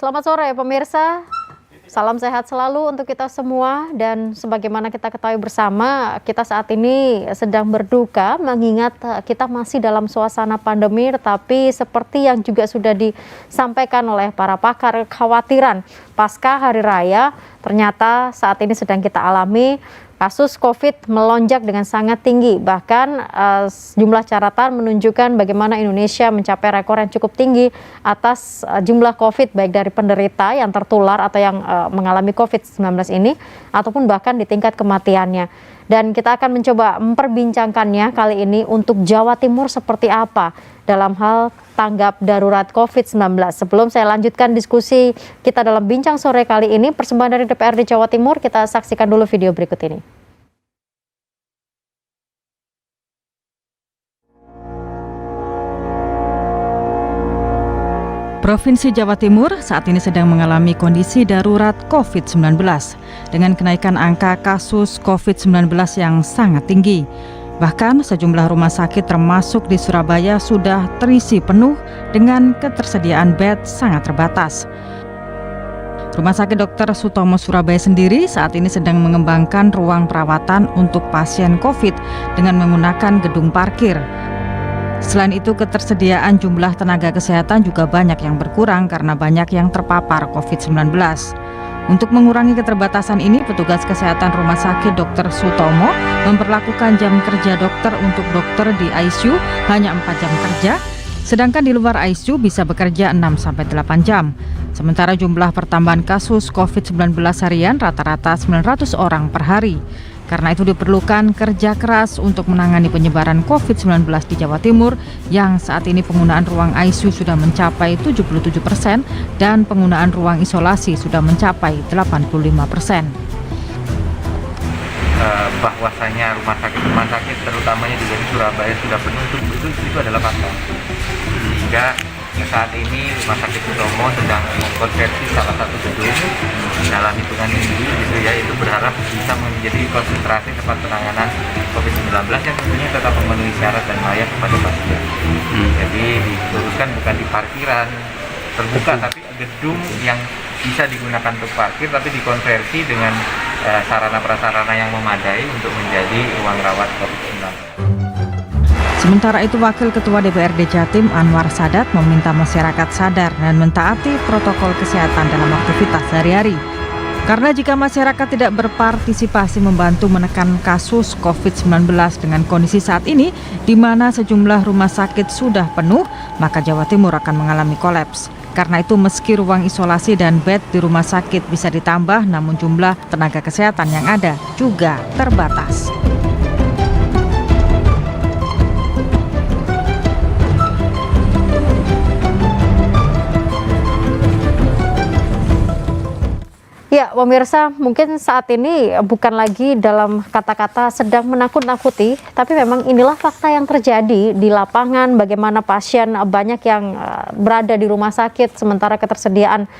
Selamat sore pemirsa, salam sehat selalu untuk kita semua. Dan sebagaimana kita ketahui bersama, kita saat ini sedang berduka mengingat kita masih dalam suasana pandemi. Tetapi seperti yang juga sudah disampaikan oleh para pakar, kekhawatiran pasca Hari Raya ternyata saat ini sedang kita alami. Kasus COVID melonjak dengan sangat tinggi, bahkan jumlah catatan menunjukkan bagaimana Indonesia mencapai rekor yang cukup tinggi atas jumlah COVID, baik dari penderita yang tertular atau yang mengalami COVID-19 ini, ataupun bahkan di tingkat kematiannya. Dan kita akan mencoba memperbincangkannya kali ini untuk Jawa Timur seperti apa dalam hal tanggap darurat COVID-19. Sebelum saya lanjutkan diskusi kita dalam Bincang Sore kali ini, persembahan dari DPRD Jawa Timur, kita saksikan dulu video berikut ini. Provinsi Jawa Timur saat ini sedang mengalami kondisi darurat COVID-19 dengan kenaikan angka kasus COVID-19 yang sangat tinggi. Bahkan sejumlah rumah sakit termasuk di Surabaya sudah terisi penuh dengan ketersediaan bed sangat terbatas. Rumah sakit Dr. Sutomo Surabaya sendiri saat ini sedang mengembangkan ruang perawatan untuk pasien COVID dengan menggunakan gedung parkir. Selain itu, ketersediaan jumlah tenaga kesehatan juga banyak yang berkurang karena banyak yang terpapar COVID-19. Untuk mengurangi keterbatasan ini, petugas kesehatan Rumah Sakit Dr. Sutomo memperlakukan jam kerja dokter untuk dokter di ICU hanya 4 jam kerja, sedangkan di luar ICU bisa bekerja 6-8 jam. Sementara jumlah pertambahan kasus COVID-19 harian rata-rata 900 orang per hari. Karena itu diperlukan kerja keras untuk menangani penyebaran COVID-19 di Jawa Timur yang saat ini penggunaan ruang ICU sudah mencapai 77% dan penggunaan ruang isolasi sudah mencapai 85%. Bahwasanya rumah sakit terutamanya di Surabaya sudah penuh, itu adalah fakta. Sehingga saat ini Rumah Sakit Sutomo sedang mengkonversi salah satu gedung dalam hitungan minggu gitu ya, itu berharap bisa menjadi konsentrasi tempat penanganan COVID-19 yang tentunya tetap memenuhi syarat dan layak kepada pasien. Jadi diturunkan bukan di parkiran terbuka, tapi gedung yang bisa digunakan untuk parkir, tapi dikonversi dengan sarana prasarana yang memadai untuk menjadi ruang rawat COVID-19. Sementara itu, Wakil Ketua DPRD Jatim Anwar Sadat meminta masyarakat sadar dan mentaati protokol kesehatan dalam aktivitas sehari-hari. Karena jika masyarakat tidak berpartisipasi membantu menekan kasus COVID-19 dengan kondisi saat ini, di mana sejumlah rumah sakit sudah penuh, maka Jawa Timur akan mengalami kolaps. Karena itu, meski ruang isolasi dan bed di rumah sakit bisa ditambah, namun jumlah tenaga kesehatan yang ada juga terbatas. Ya, pemirsa, mungkin saat ini bukan lagi dalam kata-kata sedang menakut-nakuti, tapi memang inilah fakta yang terjadi di lapangan, bagaimana pasien banyak yang berada di rumah sakit, sementara ketersediaan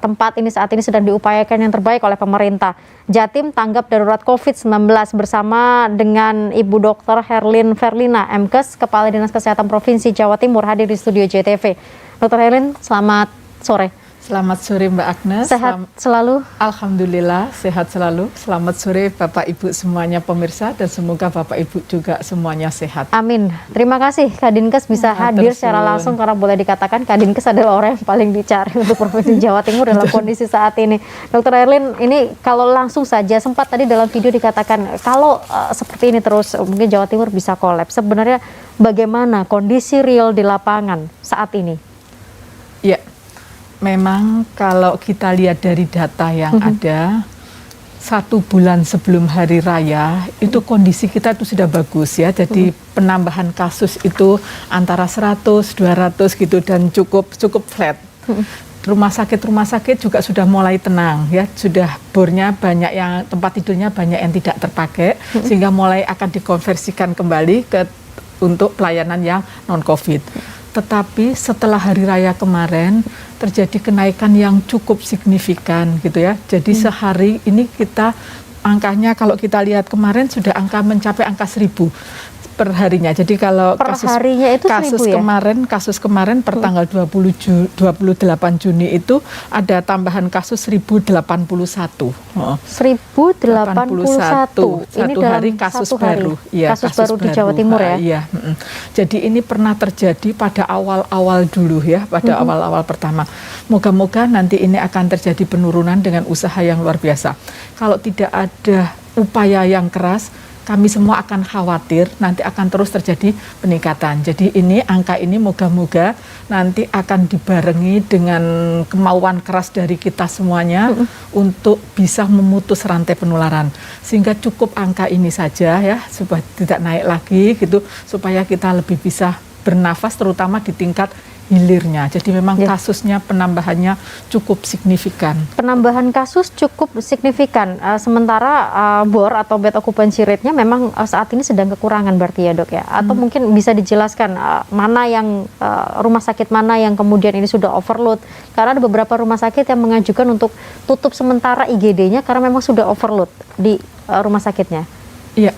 tempat ini saat ini sedang diupayakan yang terbaik oleh pemerintah. Jatim tanggap darurat COVID-19 bersama dengan Ibu Dr. Herlin Verlina, MKes, Kepala Dinas Kesehatan Provinsi Jawa Timur, hadir di studio JTV. Dr. Herlin, selamat sore. Selamat sore Mbak Agnes. Sehat selalu? Alhamdulillah sehat selalu. Selamat sore Bapak Ibu semuanya pemirsa, dan semoga Bapak Ibu juga semuanya sehat. Amin. Terima kasih Kadinkes bisa hadir secara langsung, karena boleh dikatakan Kadinkes adalah orang yang paling dicari untuk Provinsi Jawa Timur dalam kondisi saat ini. Dr. Herlin, ini kalau langsung saja, sempat tadi dalam video dikatakan kalau seperti ini terus mungkin Jawa Timur bisa kolaps. Sebenarnya bagaimana kondisi real di lapangan saat ini? Ya. Memang kalau kita lihat dari data yang ada, 1 bulan sebelum Hari Raya itu kondisi kita itu sudah bagus ya. Jadi penambahan kasus itu antara 100, 200 gitu, dan cukup flat. Rumah sakit juga sudah mulai tenang ya, sudah bornya banyak, yang tempat tidurnya banyak yang tidak terpakai, sehingga mulai akan dikonversikan kembali untuk pelayanan yang non-COVID. Tetapi setelah Hari Raya kemarin terjadi kenaikan yang cukup signifikan gitu ya. Jadi sehari ini kita angkanya, kalau kita lihat kemarin sudah mencapai angka 1000. per harinya. Jadi kalau Per harinya itu 1.000 ya? kasus kemarin per tanggal 28 Juni itu ada tambahan kasus 1081. 1081. Ini Satu dalam hari kasus satu hari. baru. Ya, kasus baru di Jawa Timur ya? Iya. Jadi ini pernah terjadi pada awal-awal dulu ya, pada awal-awal pertama. Moga-moga nanti ini akan terjadi penurunan dengan usaha yang luar biasa. Kalau tidak ada upaya yang keras, kami semua akan khawatir nanti akan terus terjadi peningkatan. Jadi ini angka ini moga-moga nanti akan dibarengi dengan kemauan keras dari kita semuanya untuk bisa memutus rantai penularan. Sehingga cukup angka ini saja ya, supaya tidak naik lagi gitu, supaya kita lebih bisa bernafas terutama di tingkat hilirnya. Jadi memang kasusnya penambahannya cukup signifikan. Penambahan kasus cukup signifikan. Sementara bor atau bed occupancy rate-nya memang saat ini sedang kekurangan berarti ya dok ya? Atau mungkin bisa dijelaskan mana yang rumah sakit mana yang kemudian ini sudah overload? Karena ada beberapa rumah sakit yang mengajukan untuk tutup sementara IGD-nya karena memang sudah overload di rumah sakitnya. Iya.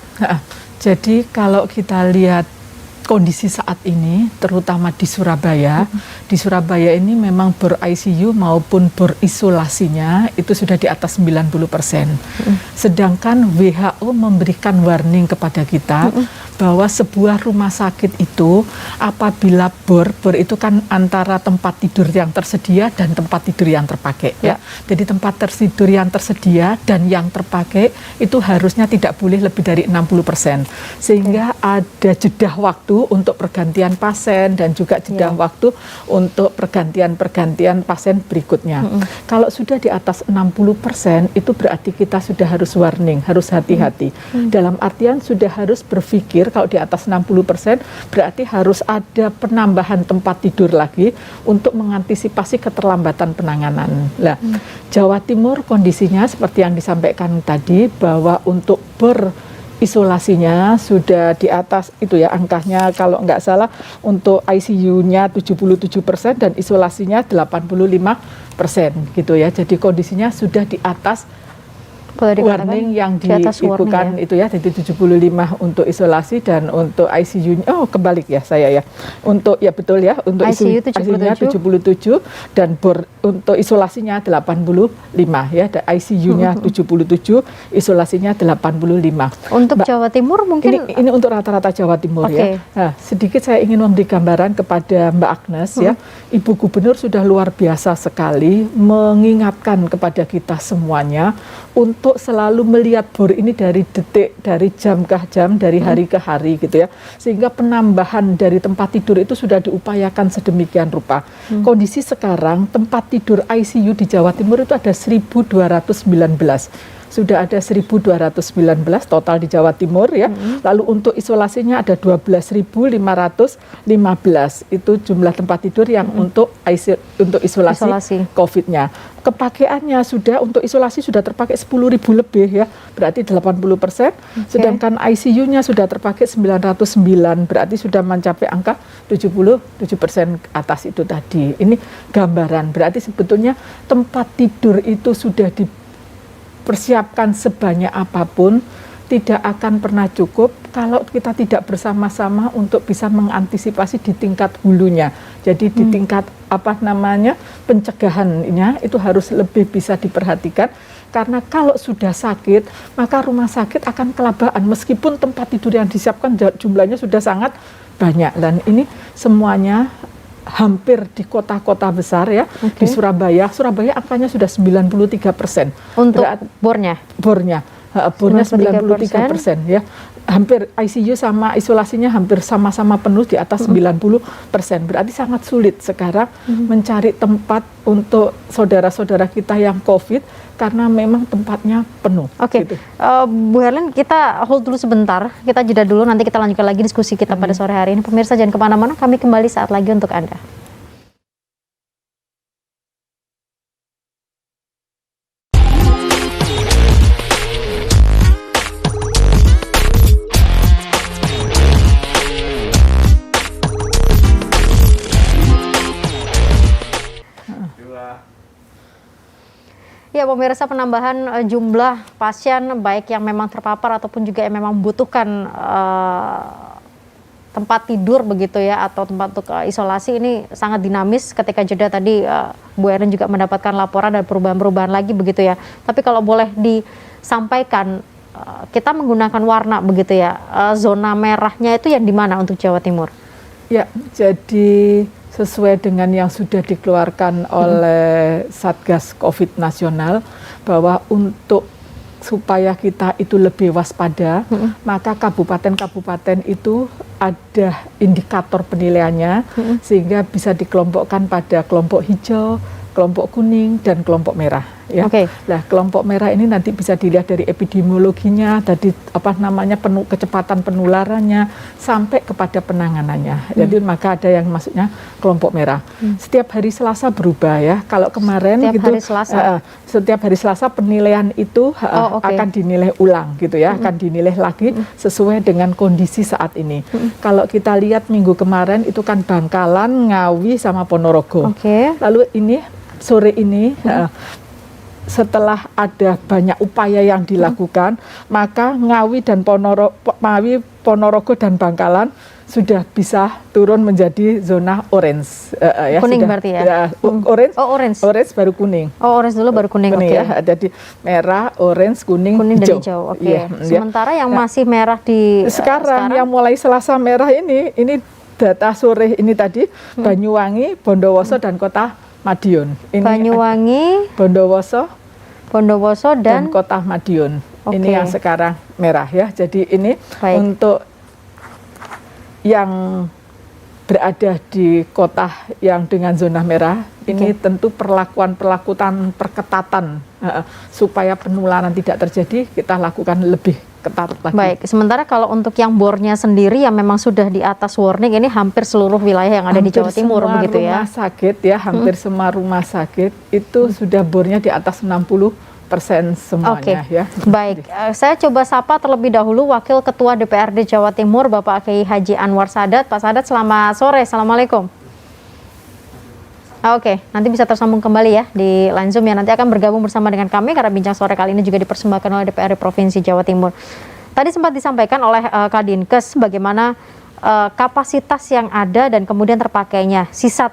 Jadi kalau kita lihat kondisi saat ini, terutama di Surabaya ini memang bor ICU maupun bor isolasinya itu sudah di atas 90%. Sedangkan WHO memberikan warning kepada kita bahwa sebuah rumah sakit itu apabila bor itu kan antara tempat tidur yang tersedia dan tempat tidur yang terpakai. Ya. Jadi tempat tidur yang tersedia dan yang terpakai itu harusnya tidak boleh lebih dari 60%. Sehingga ada jeda waktu untuk pergantian pasien dan juga jeda waktu untuk pergantian pasien berikutnya. Kalau sudah di atas 60% itu berarti kita sudah harus warning, harus hati-hati. Dalam artian sudah harus berpikir kalau di atas 60% berarti harus ada penambahan tempat tidur lagi untuk mengantisipasi keterlambatan penanganan. Nah, Jawa Timur kondisinya seperti yang disampaikan tadi bahwa untuk isolasinya sudah di atas itu ya angkanya kalau nggak salah untuk ICU-nya 77% dan isolasinya 85% gitu ya. Jadi kondisinya sudah di atas warning yang diikukan itu ya, jadi 75 untuk isolasi dan untuk ICU kebalik ya saya ya. Untuk ya betul ya, untuk ICU 77 dan untuk isolasinya 85 ya, dan ICU-nya 77, isolasinya 85. Untuk Jawa Timur mungkin ini untuk rata-rata Jawa Timur ya. Nah, sedikit saya ingin memberi gambaran kepada Mbak Agnes ya. Ibu Gubernur sudah luar biasa sekali mengingatkan kepada kita semuanya untuk selalu melihat bor ini dari detik, dari jam ke jam, dari hari ke hari gitu ya. Sehingga penambahan dari tempat tidur itu sudah diupayakan sedemikian rupa. Kondisi sekarang tempat tidur ICU di Jawa Timur itu ada 1.219. Sudah ada 1.219 total di Jawa Timur ya. Lalu untuk isolasinya ada 12.515. Itu jumlah tempat tidur yang untuk isolasi COVID-nya. Kepakaiannya sudah untuk isolasi sudah terpakai 10.000 lebih ya. Berarti 80%. Sedangkan ICU-nya sudah terpakai 909. Berarti sudah mencapai angka 77% atas itu tadi. Ini gambaran. Berarti sebetulnya tempat tidur itu sudah dipersiapkan sebanyak apapun, tidak akan pernah cukup kalau kita tidak bersama-sama untuk bisa mengantisipasi di tingkat hulunya. Jadi di tingkat pencegahannya itu harus lebih bisa diperhatikan, karena kalau sudah sakit maka rumah sakit akan kelabaan meskipun tempat tidur yang disiapkan jumlahnya sudah sangat banyak. Dan ini semuanya hampir di kota-kota besar ya. Di Surabaya angkanya sudah 93%. Untuk bornya 93% ya. Hampir ICU sama isolasinya hampir sama-sama penuh di atas 90%. Berarti sangat sulit sekarang mencari tempat untuk saudara-saudara kita yang COVID karena memang tempatnya penuh. Gitu. Bu Herlin, kita hold dulu sebentar, kita jeda dulu, nanti kita lanjutkan lagi diskusi kita pada sore hari ini. Pemirsa jangan kemana-mana, kami kembali saat lagi untuk Anda. Ya pemirsa, penambahan jumlah pasien baik yang memang terpapar ataupun juga yang memang membutuhkan tempat tidur begitu ya, atau tempat untuk isolasi ini sangat dinamis. Ketika jeda tadi Bu Erin juga mendapatkan laporan dan perubahan-perubahan lagi begitu ya. Tapi kalau boleh disampaikan, kita menggunakan warna begitu ya, zona merahnya itu yang di mana untuk Jawa Timur? Ya, jadi sesuai dengan yang sudah dikeluarkan oleh Satgas COVID nasional, bahwa untuk supaya kita itu lebih waspada, maka kabupaten-kabupaten itu ada indikator penilaiannya, sehingga bisa dikelompokkan pada kelompok hijau, kelompok kuning, dan kelompok merah. Ya. Nah, kelompok merah ini nanti bisa dilihat dari epidemiologinya, tadi kecepatan penularannya, sampai kepada penanganannya. Jadi maka ada yang maksudnya kelompok merah. Setiap hari Selasa berubah ya. Kalau kemarin setiap hari Selasa penilaian itu akan dinilai ulang gitu ya, akan dinilai lagi sesuai dengan kondisi saat ini. Kalau kita lihat minggu kemarin itu kan Bangkalan, Ngawi, sama Ponorogo. Lalu ini sore ini setelah ada banyak upaya yang dilakukan, maka Ngawi, Ponorogo dan Bangkalan sudah bisa turun menjadi zona orange. Kuning sudah, berarti ya? Orange. Orange baru kuning. Orange dulu baru kuning. Ya, jadi merah, orange, kuning dan hijau. Sementara yang masih merah sekarang yang mulai Selasa merah ini data sore ini tadi Banyuwangi, Bondowoso dan Kota Madiun. Ini Banyuwangi, Bondowoso dan Kota Madiun. Ini yang sekarang merah ya. Jadi ini untuk yang berada di kota yang dengan zona merah, ini tentu perketatan supaya penularan tidak terjadi, kita lakukan lebih ketat lagi. Baik, sementara kalau untuk yang bornya sendiri yang memang sudah di atas warning, ini hampir seluruh wilayah yang ada di Jawa Timur begitu ya? Hampir semua rumah sakit ya, hampir semua rumah sakit itu sudah bornya di atas 60% semuanya ya. Baik, saya coba sapa terlebih dahulu Wakil Ketua DPRD Jawa Timur Bapak Kiai Haji Anwar Sadat. Pak Sadat, selamat sore. Assalamualaikum. Nanti bisa tersambung kembali ya di line Zoom ya. Nanti akan bergabung bersama dengan kami karena bincang sore kali ini juga dipersembahkan oleh DPRD Provinsi Jawa Timur. Tadi sempat disampaikan oleh Kadinkes bagaimana kapasitas yang ada dan kemudian terpakainya, sisa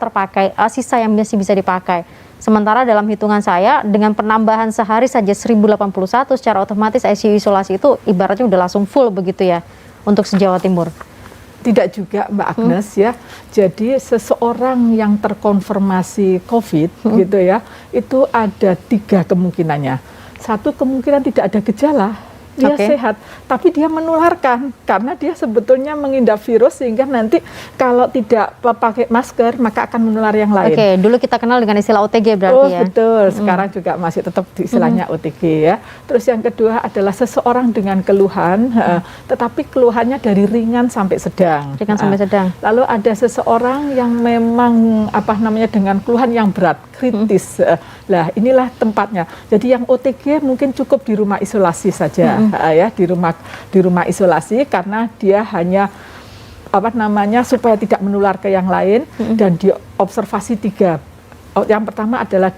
yang masih bisa dipakai. Sementara dalam hitungan saya, dengan penambahan sehari saja 1081, secara otomatis ICU isolasi itu ibaratnya udah langsung full begitu ya untuk se-Jawa Timur. Tidak juga Mbak Agnes ya. Jadi seseorang yang terkonfirmasi COVID gitu ya, itu ada 3 kemungkinannya. Satu, kemungkinan tidak ada gejala, dia sehat, tapi dia menularkan karena dia sebetulnya mengidap virus, sehingga nanti kalau tidak pakai masker maka akan menular yang lain. Dulu kita kenal dengan istilah OTG berarti ya. Betul, sekarang juga masih tetap istilahnya OTG ya. Terus yang kedua adalah seseorang dengan keluhan, tetapi keluhannya dari ringan sampai sedang. Lalu ada seseorang yang memang dengan keluhan yang berat, kritis. Lah inilah tempatnya. Jadi yang OTG mungkin cukup di rumah isolasi saja. Ya, di rumah isolasi, karena dia hanya supaya tidak menular ke yang lain, dan diobservasi 3. Yang pertama adalah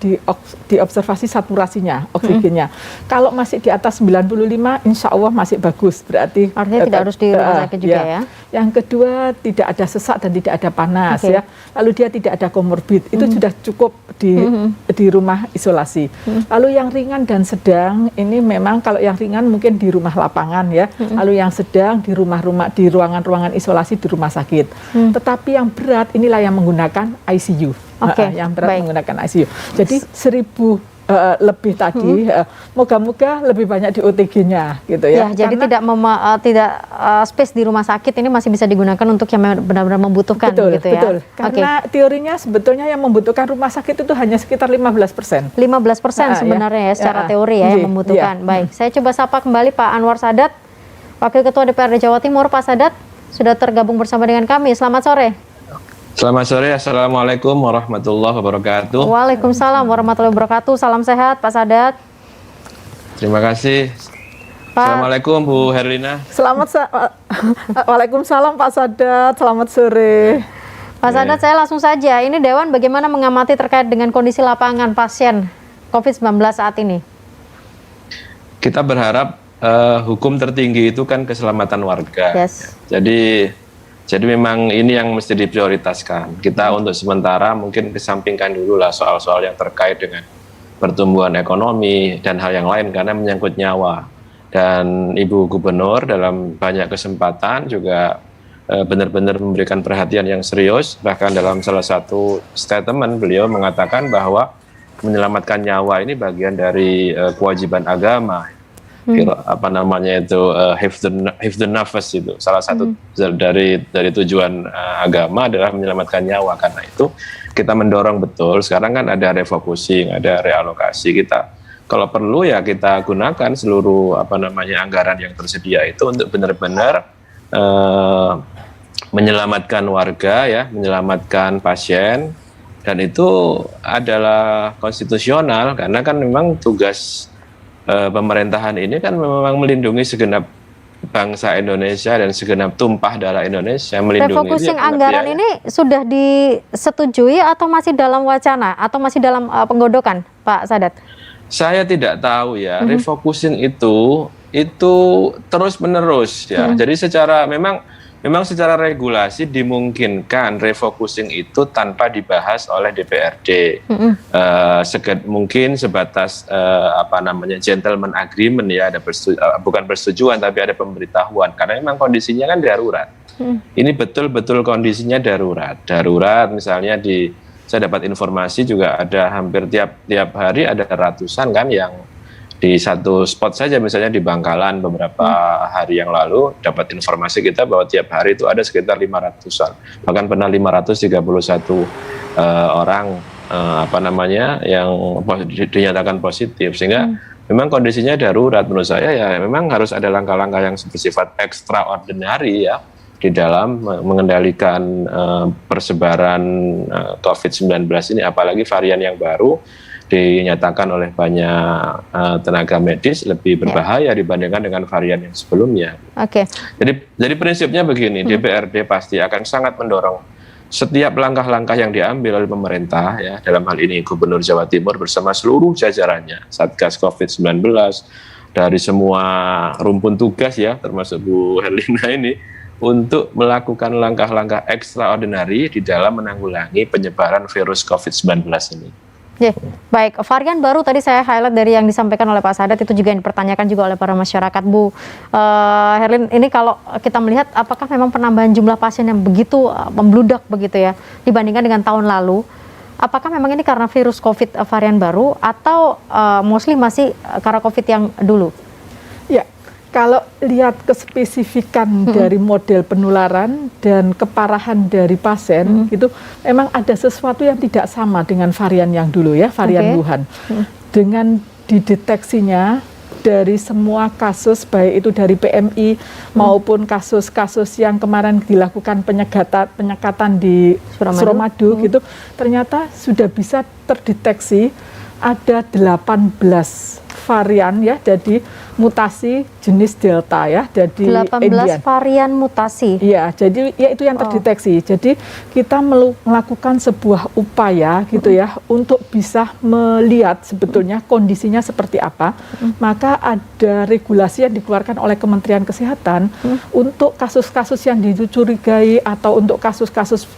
diobservasi saturasinya, oksigennya. Kalau masih di atas 95, insya Allah masih bagus, berarti artinya tidak harus di rumah sakit juga ya. Yang kedua, tidak ada sesak dan tidak ada panas ya. Lalu dia tidak ada komorbid, itu sudah cukup di rumah isolasi. Lalu yang ringan dan sedang ini memang, kalau yang ringan mungkin di rumah lapangan ya. Lalu yang sedang di di ruangan-ruangan isolasi di rumah sakit. Tetapi yang berat inilah yang menggunakan ICU. Yang berat menggunakan ICU. Jadi 1000 lebih tadi, moga-moga lebih banyak di OTG-nya gitu ya. Jadi tidak space di rumah sakit ini masih bisa digunakan untuk yang benar-benar membutuhkan gitu ya. Betul. Karena teorinya sebetulnya yang membutuhkan rumah sakit itu hanya sekitar 15%. 15% sebenarnya ya secara teori ya yang membutuhkan. Baik, saya coba sapa kembali Pak Anwar Sadat, Wakil Ketua DPRD Jawa Timur. Pak Sadat sudah tergabung bersama dengan kami. Selamat sore. Selamat sore, Assalamualaikum warahmatullahi wabarakatuh. Waalaikumsalam warahmatullahi wabarakatuh. Salam sehat Pak Sadat. Terima kasih. Assalamualaikum Bu Herlina. Waalaikumsalam Pak Sadat, selamat sore. Pak Sadat, saya langsung saja. Ini Dewan bagaimana mengamati terkait dengan kondisi lapangan pasien COVID-19 saat ini? Kita berharap hukum tertinggi itu kan keselamatan warga. Jadi Jadi memang ini yang mesti diprioritaskan. Kita untuk sementara mungkin kesampingkan dulu lah soal-soal yang terkait dengan pertumbuhan ekonomi dan hal yang lain karena menyangkut nyawa. Dan Ibu Gubernur dalam banyak kesempatan juga benar-benar memberikan perhatian yang serius. Bahkan dalam salah satu statement beliau mengatakan bahwa menyelamatkan nyawa ini bagian dari kewajiban agama. Apa namanya itu hifdzun nafas itu salah satu dari tujuan agama adalah menyelamatkan nyawa. Karena itu kita mendorong betul sekarang kan ada refocusing, ada realokasi. Kita kalau perlu ya kita gunakan seluruh anggaran yang tersedia itu untuk benar-benar menyelamatkan warga ya, menyelamatkan pasien, dan itu adalah konstitusional karena kan memang tugas pemerintahan ini kan memang melindungi segenap bangsa Indonesia dan segenap tumpah darah Indonesia. Refocusing anggaran ini sudah disetujui atau masih dalam wacana atau masih dalam penggodokan, Pak Sadat? Saya tidak tahu ya. Refocusing itu terus menerus ya. Jadi memang secara regulasi dimungkinkan refocusing itu tanpa dibahas oleh DPRD. Mungkin sebatas gentleman agreement ya, bukan persetujuan tapi ada pemberitahuan karena memang kondisinya kan darurat. Ini betul-betul kondisinya darurat. Darurat misalnya saya dapat informasi juga ada hampir tiap hari ada ratusan kan yang di satu spot saja, misalnya di Bangkalan beberapa hari yang lalu dapat informasi kita bahwa tiap hari itu ada sekitar 500-an, bahkan pernah 531 orang yang dinyatakan positif, sehingga memang kondisinya darurat. Menurut saya ya memang harus ada langkah-langkah yang bersifat extraordinary ya di dalam mengendalikan persebaran COVID-19 ini, apalagi varian yang baru dinyatakan oleh banyak tenaga medis lebih berbahaya dibandingkan dengan varian yang sebelumnya. Oke. Jadi prinsipnya begini, DPRD pasti akan sangat mendorong setiap langkah-langkah yang diambil oleh pemerintah ya, dalam hal ini Gubernur Jawa Timur bersama seluruh jajarannya, Satgas COVID-19 dari semua rumpun tugas ya, termasuk Bu Herlina ini, untuk melakukan langkah-langkah extraordinary di dalam menanggulangi penyebaran virus COVID-19 ini. Baik, varian baru tadi saya highlight dari yang disampaikan oleh Pak Sadat, itu juga yang dipertanyakan juga oleh para masyarakat. Bu Herlin, ini kalau kita melihat apakah memang penambahan jumlah pasien yang begitu membludak begitu ya dibandingkan dengan tahun lalu, apakah memang ini karena virus COVID varian baru atau mostly masih karena COVID yang dulu? Ya, kalau lihat kespesifikan dari model penularan dan keparahan dari pasien, itu memang ada sesuatu yang tidak sama dengan varian yang dulu ya, varian Wuhan. Dengan dideteksinya dari semua kasus, baik itu dari PMI maupun kasus-kasus yang kemarin dilakukan penyekatan di Suramadu gitu, ternyata sudah bisa terdeteksi ada 18 varian ya, jadi mutasi jenis Delta ya, jadi 18 Indian. Varian mutasi. Iya, jadi ya itu yang terdeteksi. Jadi kita melakukan sebuah upaya gitu ya untuk bisa melihat sebetulnya kondisinya seperti apa. Maka ada regulasi yang dikeluarkan oleh Kementerian Kesehatan untuk kasus-kasus yang dicurigai atau untuk kasus-kasus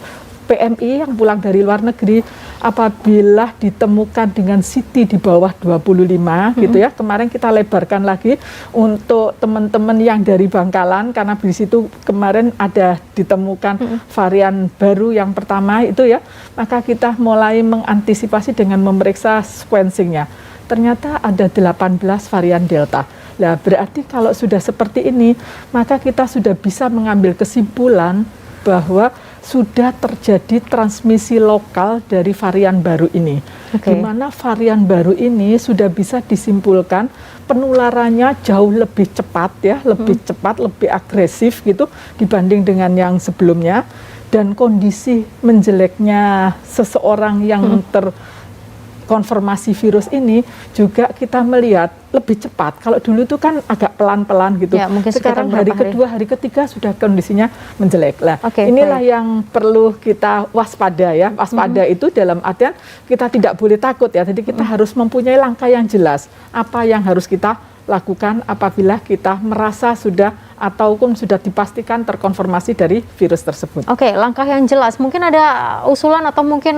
PMI yang pulang dari luar negeri, apabila ditemukan dengan CT di bawah 25 gitu ya. Kemarin kita lebarkan lagi untuk teman-teman yang dari Bangkalan, karena di situ kemarin ada ditemukan varian baru yang pertama itu ya. Maka kita mulai mengantisipasi dengan memeriksa sequencingnya. Ternyata ada 18 varian Delta. Nah, berarti kalau sudah seperti ini, maka kita sudah bisa mengambil kesimpulan bahwa sudah terjadi transmisi lokal dari varian baru ini. Di mana varian baru ini sudah bisa disimpulkan penularannya jauh lebih cepat ya, lebih cepat, lebih agresif gitu dibanding dengan yang sebelumnya, dan kondisi menjeleknya seseorang yang terkonfirmasi virus ini juga kita melihat lebih cepat. Kalau dulu itu kan agak pelan-pelan gitu. Ya, sekarang hari kedua, hari ketiga sudah kondisinya menjelek. Lah, inilah yang perlu kita waspada ya. Waspada itu dalam artian kita tidak boleh takut ya. Jadi kita harus mempunyai langkah yang jelas. Apa yang harus kita lakukan apabila kita merasa sudah ataupun sudah dipastikan terkonfirmasi dari virus tersebut. Oke, langkah yang jelas. Mungkin ada usulan atau mungkin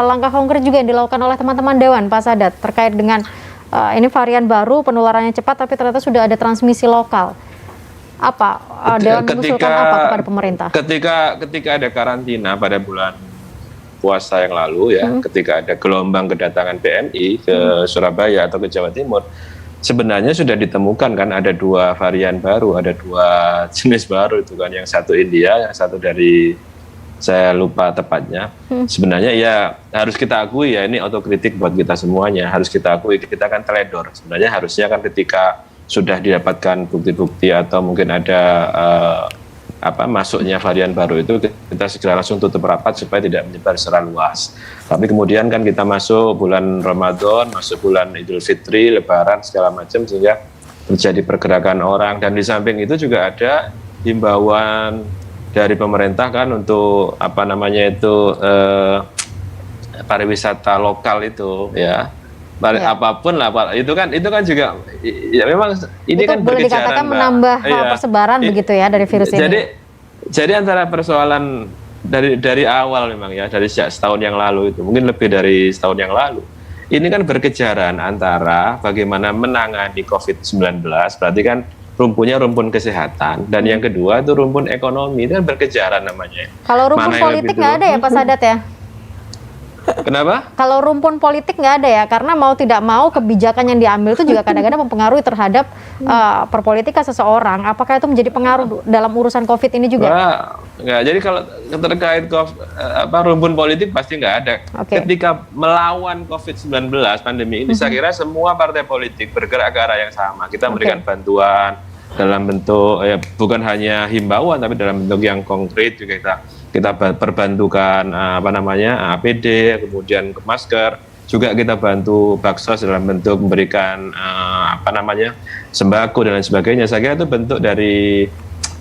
langkah konkret juga yang dilakukan oleh teman-teman Dewan, Pak Sadat, terkait dengan ini varian baru, penularannya cepat, tapi ternyata sudah ada transmisi lokal. Apa Dewan mengusulkan apa kepada pemerintah? Ketika ada karantina pada bulan puasa yang lalu ya, ketika ada gelombang kedatangan PMI ke Surabaya atau ke Jawa Timur, sebenarnya sudah ditemukan kan ada 2 varian baru, ada 2 jenis baru itu kan, yang satu India, yang satu dari saya lupa tepatnya. Sebenarnya ya harus kita akui ya, ini otokritik buat kita semuanya, harus kita akui kita kan teledor. Sebenarnya harusnya kan ketika sudah didapatkan bukti-bukti atau mungkin ada masuknya varian baru itu, kita segera langsung tutup rapat supaya tidak menyebar secara luas. Tapi kemudian kan kita masuk bulan Ramadan, masuk bulan Idul Fitri, Lebaran segala macam, sehingga terjadi pergerakan orang. Dan di samping itu juga ada himbauan dari pemerintah kan untuk pariwisata lokal itu ya. Apapun lah, itu kan juga ya memang ini itu kan boleh dikatakan menambah persebaran begitu ya dari virus ini. Jadi antara persoalan dari awal memang ya, dari setahun yang lalu itu, mungkin lebih dari setahun yang lalu, ini kan berkejaran antara bagaimana menangani COVID-19, berarti kan rumpunnya rumpun kesehatan, dan yang kedua itu rumpun ekonomi, itu kan berkejaran namanya. Kalau rumpun politik nggak ada ya Pak Sadat ya? Kenapa? Kalau rumpun politik nggak ada ya, karena mau tidak mau kebijakan yang diambil itu juga kadang-kadang mempengaruhi terhadap perpolitikan seseorang. Apakah itu menjadi pengaruh dalam urusan COVID ini juga? Nggak. Jadi kalau terkait rumpun politik pasti nggak ada. Ketika melawan COVID-19 pandemi ini, saya kira semua partai politik bergerak ke arah yang sama. Kita memberikan bantuan dalam bentuk bukan hanya himbauan, tapi dalam bentuk yang konkret juga kita perbantukan APD, kemudian masker, juga kita bantu baksos dalam bentuk memberikan sembako dan lain sebagainya. Saya kira itu bentuk dari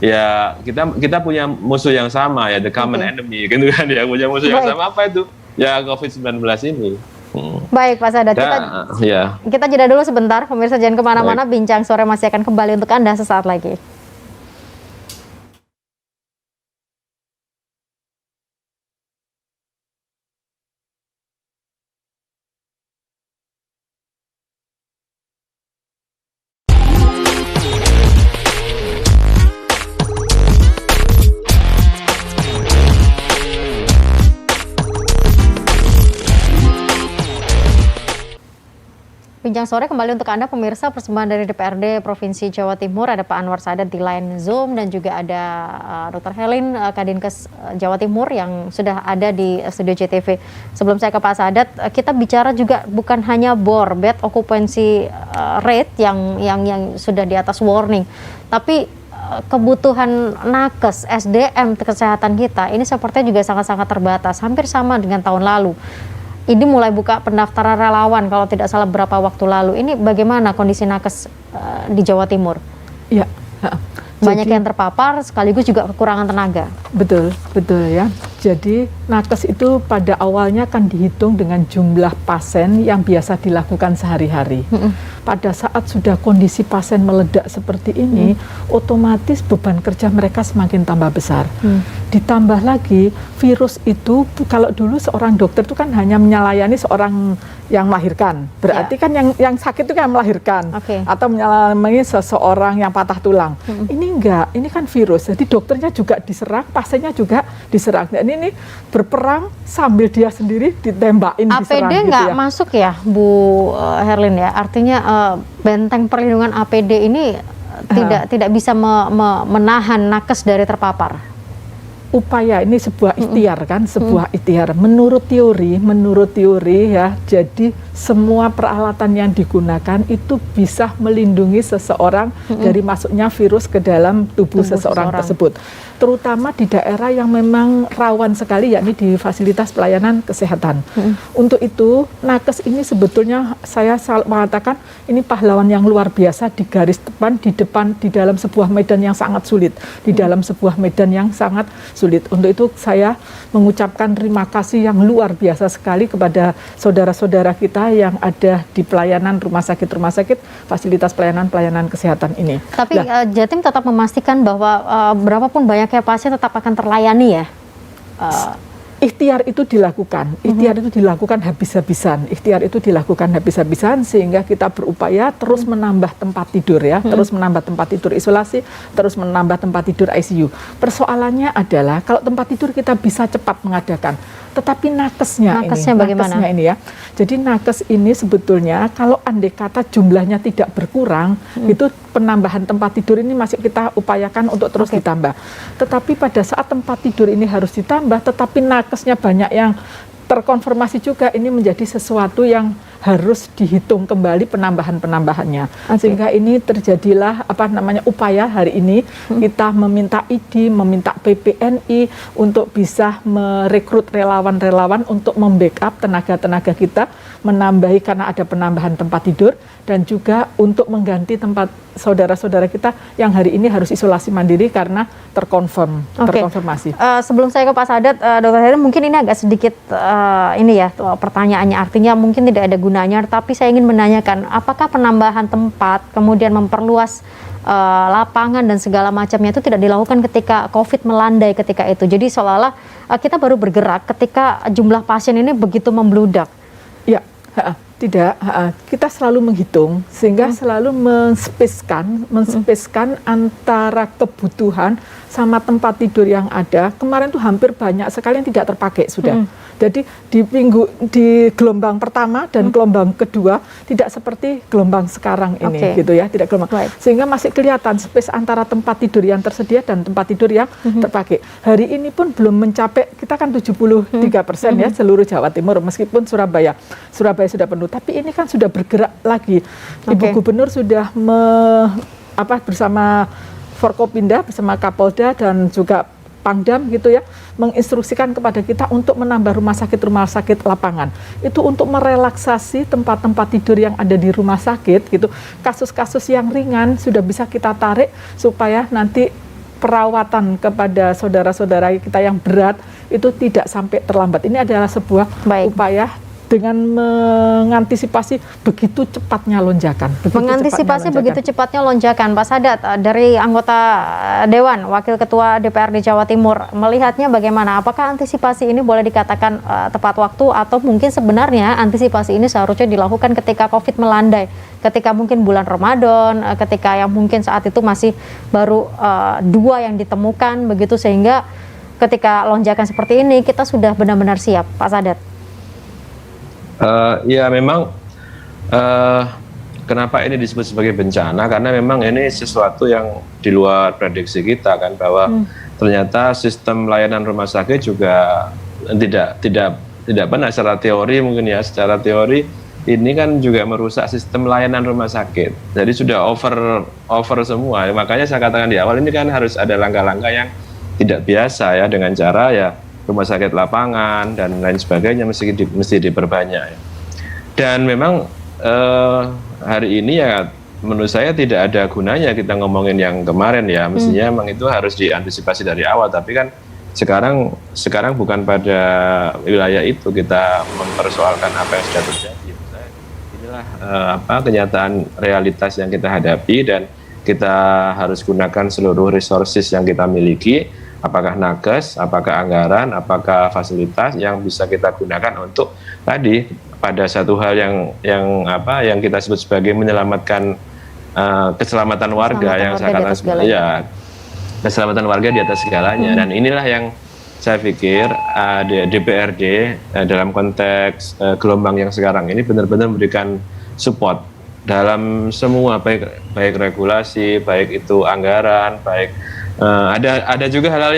ya kita punya musuh yang sama ya, the common enemy gitu kan ya, punya musuh yang sama, apa itu? Ya COVID-19 ini. Baik Pak Sadat, kita jeda dulu sebentar, pemirsa jangan kemana-mana. Bincang Sore masih akan kembali untuk Anda sesaat lagi. Bincang Sore kembali untuk Anda pemirsa, persembahan dari DPRD Provinsi Jawa Timur. Ada Pak Anwar Sadat di line Zoom dan juga ada Dr. Helin Kadinkes Jawa Timur yang sudah ada di studio JTV. Sebelum saya ke Pak Sadat, kita bicara juga bukan hanya bor, bed occupancy rate yang sudah di atas warning, tapi kebutuhan nakes, SDM kesehatan kita ini sepertinya juga sangat-sangat terbatas, hampir sama dengan tahun lalu. Ini mulai buka pendaftaran relawan kalau tidak salah beberapa waktu lalu. Ini bagaimana kondisi nakes di Jawa Timur? Ya, banyak yang terpapar sekaligus juga kekurangan tenaga. Betul ya. Jadi nakes itu pada awalnya kan dihitung dengan jumlah pasien yang biasa dilakukan sehari-hari. Pada saat sudah kondisi pasien meledak seperti ini, otomatis beban kerja mereka semakin tambah besar. Ditambah lagi virus itu, kalau dulu seorang dokter itu kan hanya melayani seorang yang melahirkan, berarti kan yang sakit itu kan melahirkan, atau melayani seseorang yang patah tulang. Ini enggak, ini kan virus, jadi dokternya juga diserang, pasiennya juga diserang. Dan ini berperang sambil dia sendiri ditembakin, diserang. APD nggak gitu masuk ya, Bu Herlin ya? Artinya benteng perlindungan APD ini tidak bisa menahan nakes dari terpapar. Upaya ini sebuah ikhtiar kan, sebuah ikhtiar. Menurut teori ya, jadi semua peralatan yang digunakan itu bisa melindungi seseorang dari masuknya virus ke dalam tubuh seseorang tersebut. Terutama di daerah yang memang rawan sekali, yakni di fasilitas pelayanan kesehatan. Untuk itu, nakes ini sebetulnya saya mengatakan ini pahlawan yang luar biasa di garis depan, di dalam sebuah medan yang sangat sulit, di dalam sebuah medan yang sangat sulit. Untuk itu saya mengucapkan terima kasih yang luar biasa sekali kepada saudara-saudara kita yang ada di pelayanan rumah sakit, fasilitas pelayanan kesehatan ini. Tapi Jatim tetap memastikan bahwa berapapun banyaknya pasien tetap akan terlayani ya? Ikhtiar itu dilakukan, habis-habisan, sehingga kita berupaya terus menambah tempat tidur ya, terus menambah tempat tidur isolasi, terus menambah tempat tidur ICU. Persoalannya adalah kalau tempat tidur kita bisa cepat mengadakan, tetapi nakesnya ini ya. Jadi nakes ini sebetulnya kalau andai kata jumlahnya tidak berkurang, itu penambahan tempat tidur ini masih kita upayakan untuk terus ditambah. Tetapi pada saat tempat tidur ini harus ditambah, tetapi nakesnya banyak yang terkonfirmasi juga, ini menjadi sesuatu yang harus dihitung kembali penambahannya. Sehingga ini terjadilah upaya hari ini kita meminta ID, meminta PPNI untuk bisa merekrut relawan-relawan untuk membackup tenaga-tenaga kita, menambahi karena ada penambahan tempat tidur, dan juga untuk mengganti tempat saudara-saudara kita yang hari ini harus isolasi mandiri karena terkonfirmasi. Sebelum saya ke Pak Sadat, Dr. Heri, mungkin ini agak sedikit pertanyaannya, artinya mungkin tidak ada gunanya, tapi saya ingin menanyakan, apakah penambahan tempat, kemudian memperluas lapangan dan segala macamnya itu tidak dilakukan ketika COVID melandai ketika itu? Jadi seolah-olah kita baru bergerak ketika jumlah pasien ini begitu membludak. Ya, tidak. Kita selalu menghitung sehingga selalu menspesikan antara kebutuhan sama tempat tidur yang ada. Kemarin tuh hampir banyak sekali yang tidak terpakai sudah. Jadi di gelombang pertama dan gelombang kedua tidak seperti gelombang sekarang ini gitu ya, tidak gelombang. Sehingga masih kelihatan space antara tempat tidur yang tersedia dan tempat tidur yang terpakai. Hari ini pun belum mencapai, kita kan 73% ya seluruh Jawa Timur, meskipun Surabaya sudah penuh, tapi ini kan sudah bergerak lagi. Ibu Gubernur sudah bersama Forkopimda, bersama Kapolda dan juga Pangdam gitu ya, menginstruksikan kepada kita untuk menambah rumah sakit lapangan. Itu untuk merelaksasi tempat-tempat tidur yang ada di rumah sakit gitu. Kasus-kasus yang ringan sudah bisa kita tarik supaya nanti perawatan kepada saudara-saudara kita yang berat itu tidak sampai terlambat. Ini adalah sebuah upaya dengan mengantisipasi begitu cepatnya lonjakan. Begitu cepatnya lonjakan. Pak Sadat, dari anggota Dewan, Wakil Ketua DPRD Jawa Timur, melihatnya bagaimana? Apakah antisipasi ini boleh dikatakan tepat waktu, atau mungkin sebenarnya antisipasi ini seharusnya dilakukan ketika COVID melandai, ketika mungkin bulan Ramadan, ketika yang mungkin saat itu masih baru 2 yang ditemukan, begitu, sehingga ketika lonjakan seperti ini kita sudah benar-benar siap, Pak Sadat? Ya memang kenapa ini disebut sebagai bencana, karena memang ini sesuatu yang di luar prediksi kita kan, bahwa ternyata sistem layanan rumah sakit juga tidak benar secara teori mungkin ya. Secara teori ini kan juga merusak sistem layanan rumah sakit, jadi sudah over semua. Makanya saya katakan di awal, ini kan harus ada langkah-langkah yang tidak biasa ya, dengan cara ya rumah sakit lapangan dan lain sebagainya mesti diperbanyak ya. Dan memang hari ini ya menurut saya tidak ada gunanya kita ngomongin yang kemarin ya, mestinya memang itu harus diantisipasi dari awal. Tapi kan sekarang bukan pada wilayah itu kita mempersoalkan apa yang sudah terjadi. Inilah kenyataan realitas yang kita hadapi, dan kita harus gunakan seluruh resources yang kita miliki. Apakah nakes, apakah anggaran, apakah fasilitas yang bisa kita gunakan untuk tadi pada satu hal yang kita sebut sebagai menyelamatkan keselamatan warga, yang saya katakan ya, keselamatan warga di atas segalanya. Dan inilah yang saya pikir DPRD dalam konteks gelombang yang sekarang ini benar-benar memberikan support dalam semua, baik regulasi, baik itu anggaran, baik ada juga hal-hal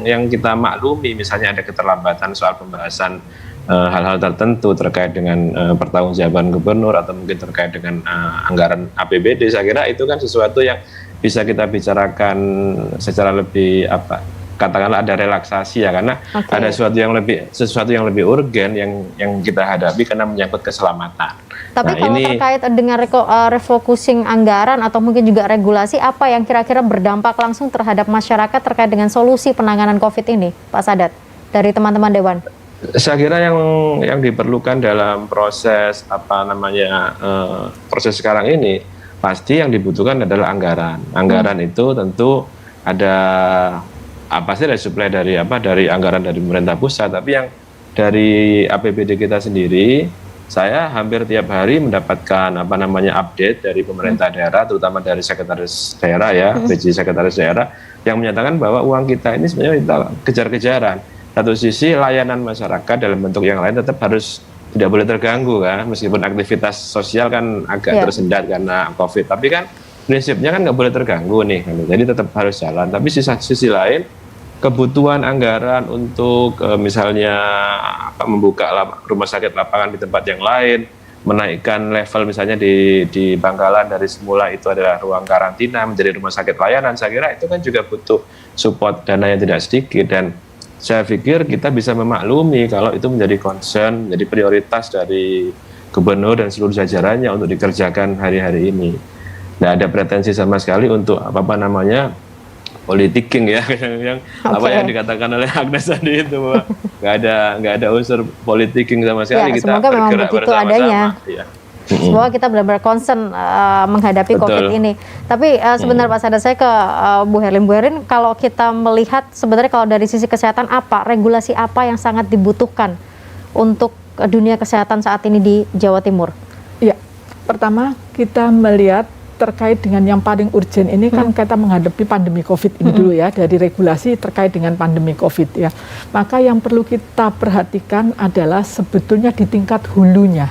yang kita maklumi, misalnya ada keterlambatan soal pembahasan hal-hal tertentu terkait dengan pertanggungjawaban gubernur, atau mungkin terkait dengan anggaran APBD. Saya kira itu kan sesuatu yang bisa kita bicarakan secara lebih katakanlah ada relaksasi ya, karena ada sesuatu yang lebih urgen yang kita hadapi karena menyangkut keselamatan. Tapi Nah, kalau ini terkait dengan refocusing anggaran atau mungkin juga regulasi, apa yang kira-kira berdampak langsung terhadap masyarakat terkait dengan solusi penanganan COVID ini, Pak Sadat, dari teman-teman Dewan? saya kira yang diperlukan dalam proses proses sekarang ini pasti yang dibutuhkan adalah anggaran. Anggaran itu tentu ada pasti ada suplai dari anggaran dari pemerintah pusat, tapi yang dari APBD kita sendiri, saya hampir tiap hari mendapatkan update dari pemerintah daerah, terutama dari sekretaris daerah ya, PJ sekretaris daerah, yang menyatakan bahwa uang kita ini sebenarnya kita kejar-kejaran. Satu sisi layanan masyarakat dalam bentuk yang lain tetap harus tidak boleh terganggu kan, meskipun aktivitas sosial kan agak tersendat karena COVID, tapi kan prinsipnya kan nggak boleh terganggu nih, jadi tetap harus jalan. Tapi sisi lain, kebutuhan anggaran untuk misalnya membuka rumah sakit lapangan di tempat yang lain, menaikkan level misalnya di Bangkalan dari semula itu adalah ruang karantina menjadi rumah sakit layanan, saya kira itu kan juga butuh support dana yang tidak sedikit, dan saya pikir kita bisa memaklumi kalau itu menjadi concern, menjadi prioritas dari gubernur dan seluruh jajarannya untuk dikerjakan hari-hari ini. Nggak ada pretensi sama sekali untuk politicking ya, yang dikatakan oleh Agnes tadi itu, bahwa nggak ada unsur politicking sama sekali. Kita semoga memang begitu adanya. Ya. Semoga kita benar-benar concern menghadapi COVID ini. Tapi sebentar Pak Sadat, saya ke Bu Herlin. Bu Herlin, kalau kita melihat sebenarnya kalau dari sisi kesehatan regulasi apa yang sangat dibutuhkan untuk dunia kesehatan saat ini di Jawa Timur? Ya, pertama kita melihat terkait dengan yang paling urgent ini kan kita menghadapi pandemi COVID ini dulu ya, dari regulasi terkait dengan pandemi COVID ya. Maka yang perlu kita perhatikan adalah sebetulnya di tingkat hulunya.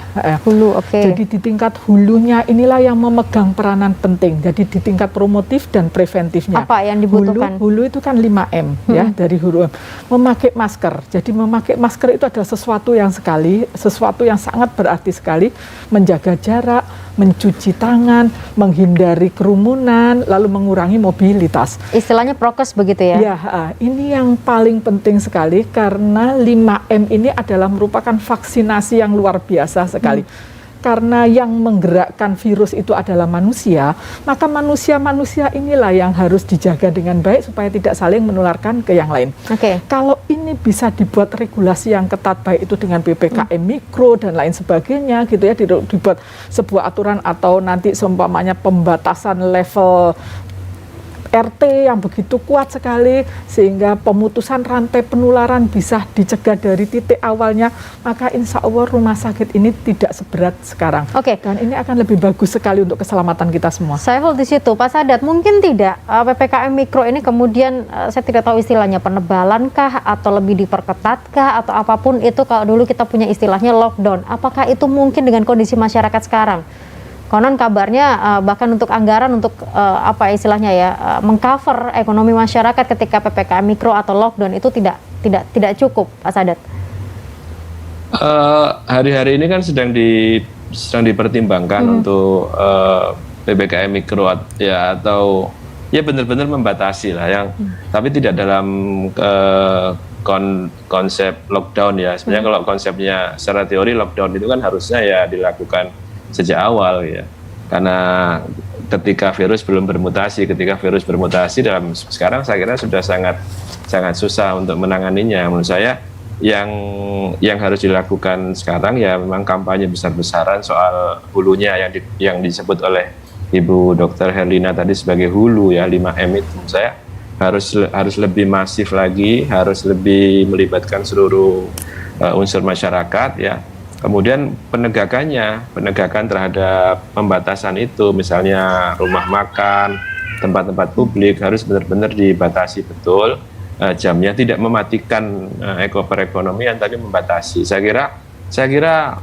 Jadi di tingkat hulunya inilah yang memegang peranan penting. Jadi di tingkat promotif dan preventifnya. Apa yang dibutuhkan? Hulu itu kan 5M ya, dari hulu. Memakai masker. Jadi memakai masker itu adalah sesuatu yang sangat berarti sekali, menjaga jarak, mencuci tangan, menghindari kerumunan, lalu mengurangi mobilitas. Istilahnya prokes begitu ya? Ya, ini yang paling penting sekali karena 5M ini adalah merupakan vaksinasi yang luar biasa sekali. Karena yang menggerakkan virus itu adalah manusia, maka manusia inilah yang harus dijaga dengan baik supaya tidak saling menularkan ke yang lain. Kalau ini bisa dibuat regulasi yang ketat, baik itu dengan PPKM mikro dan lain sebagainya gitu ya, dibuat sebuah aturan atau nanti seumpamanya pembatasan level RT yang begitu kuat sekali sehingga pemutusan rantai penularan bisa dicegah dari titik awalnya, maka insya Allah rumah sakit ini tidak seberat sekarang. Dan ini akan lebih bagus sekali untuk keselamatan kita semua. Saya full di situ, Pak Sadat. Mungkin tidak PPKM mikro ini kemudian saya tidak tahu istilahnya penebalankah atau lebih diperketatkah atau apapun itu, kalau dulu kita punya istilahnya lockdown. Apakah itu mungkin dengan kondisi masyarakat sekarang? Konon kabarnya bahkan untuk anggaran untuk mengcover ekonomi masyarakat ketika PPKM mikro atau lockdown itu tidak cukup, Pak Sadat. Hari-hari ini kan sedang dipertimbangkan untuk PPKM mikro ya, atau ya benar-benar membatasi lah yang tapi tidak dalam konsep lockdown ya. Sebenarnya kalau konsepnya secara teori lockdown itu kan harusnya ya dilakukan sejak awal ya, karena ketika virus belum bermutasi, dalam sekarang saya kira sudah sangat susah untuk menanganinya. Menurut saya yang harus dilakukan sekarang ya memang kampanye besar-besaran soal hulunya yang disebut oleh Ibu Dr. Herlina tadi sebagai hulu ya, 5M itu saya harus lebih masif lagi, harus lebih melibatkan seluruh unsur masyarakat ya. Kemudian penegakan terhadap pembatasan itu, misalnya rumah makan, tempat-tempat publik harus benar-benar dibatasi betul jamnya, tidak mematikan perekonomian tapi membatasi. Saya kira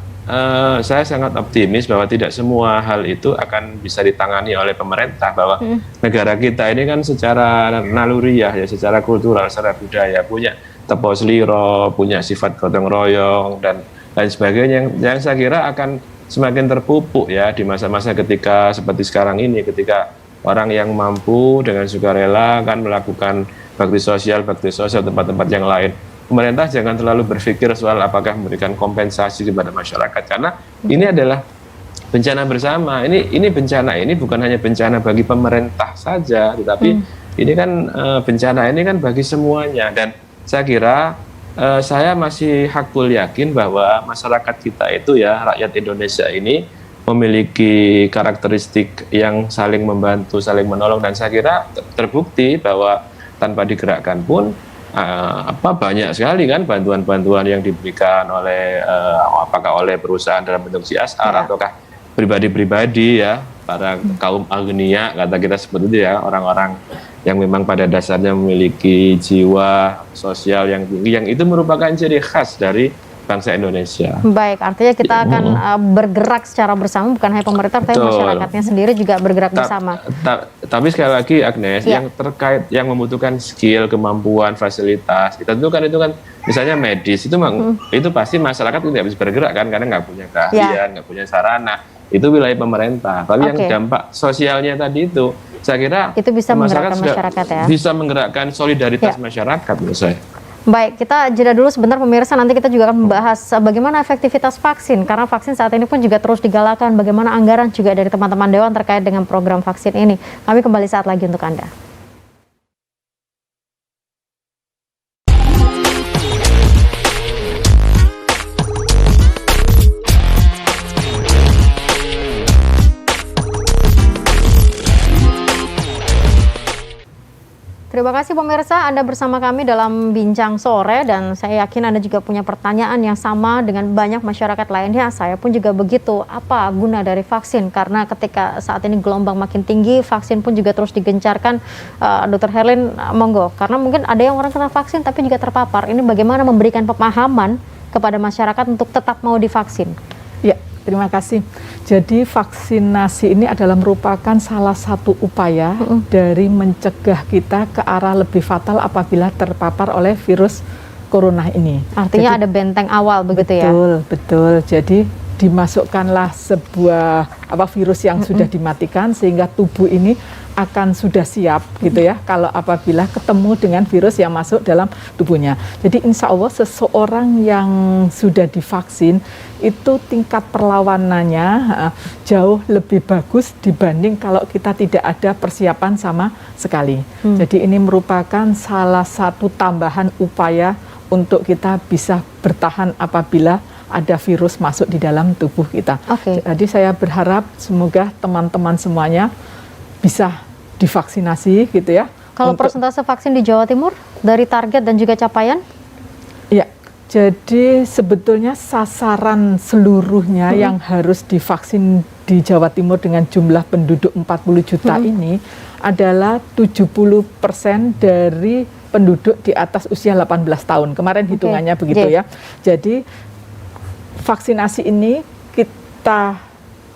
saya sangat optimis bahwa tidak semua hal itu akan bisa ditangani oleh pemerintah, bahwa negara kita ini kan secara naluriah ya, secara kultural, secara budaya punya tepo seliro, punya sifat gotong royong dan lain sebagainya yang saya kira akan semakin terpupuk ya di masa-masa ketika seperti sekarang ini, ketika orang yang mampu dengan sukarela kan melakukan bakti sosial tempat-tempat yang lain. Pemerintah jangan terlalu berpikir soal apakah memberikan kompensasi kepada masyarakat, karena ini adalah bencana bersama. Ini bencana ini bukan hanya bencana bagi pemerintah saja, tetapi ini kan bencana ini kan bagi semuanya. Dan saya kira saya masih hakul yakin bahwa masyarakat kita itu ya, rakyat Indonesia ini memiliki karakteristik yang saling membantu, saling menolong, dan saya kira terbukti bahwa tanpa digerakkan pun banyak sekali kan bantuan-bantuan yang diberikan oleh apakah oleh perusahaan dalam bentuk CSR ataukah pribadi-pribadi ya, para kaum agnia kata kita sebut itu ya, orang-orang yang memang pada dasarnya memiliki jiwa sosial yang tinggi, yang itu merupakan ciri khas dari bangsa Indonesia. Baik, artinya kita akan bergerak secara bersama, bukan hanya pemerintah, tapi masyarakatnya sendiri juga bergerak bersama. Tapi sekali lagi Agnes, yang terkait yang membutuhkan skill, kemampuan, fasilitas, kita itu kan misalnya medis itu pasti masyarakat tidak bisa bergerak kan, karena nggak punya keahlian, nggak punya sarana. Itu wilayah pemerintah. Tapi yang dampak sosialnya tadi itu, saya kira itu bisa menggerakkan masyarakat ya. Bisa menggerakkan solidaritas masyarakat menurut saya. Baik, kita jeda dulu sebentar pemirsa, nanti kita juga akan membahas bagaimana efektivitas vaksin, karena vaksin saat ini pun juga terus digalakan, bagaimana anggaran juga dari teman-teman Dewan terkait dengan program vaksin ini. Kami kembali saat lagi untuk Anda. Terima kasih pemirsa, Anda bersama kami dalam Bincang Sore, dan saya yakin Anda juga punya pertanyaan yang sama dengan banyak masyarakat lainnya. Saya pun juga begitu, apa guna dari vaksin? Karena ketika saat ini gelombang makin tinggi, vaksin pun juga terus digencarkan. Dr. Herlin, monggo, karena mungkin ada yang orang kena vaksin tapi juga terpapar. Ini bagaimana memberikan pemahaman kepada masyarakat untuk tetap mau divaksin? Ya, terima kasih. Jadi vaksinasi ini adalah merupakan salah satu upaya dari mencegah kita ke arah lebih fatal apabila terpapar oleh virus corona ini. Artinya ada benteng awal begitu ya? Betul. Jadi dimasukkanlah sebuah virus yang sudah dimatikan sehingga tubuh ini akan sudah siap gitu ya kalau apabila ketemu dengan virus yang masuk dalam tubuhnya. Jadi insya Allah seseorang yang sudah divaksin itu tingkat perlawanannya jauh lebih bagus dibanding kalau kita tidak ada persiapan sama sekali. Jadi ini merupakan salah satu tambahan upaya untuk kita bisa bertahan apabila ada virus masuk di dalam tubuh kita. Jadi saya berharap semoga teman-teman semuanya bisa divaksinasi gitu ya. Kalau persentase vaksin di Jawa Timur dari target dan juga capaian? Ya, jadi sebetulnya sasaran seluruhnya yang harus divaksin di Jawa Timur dengan jumlah penduduk 40 juta ini adalah 70% dari penduduk di atas usia 18 tahun. Kemarin hitungannya begitu ya. Jadi vaksinasi ini kita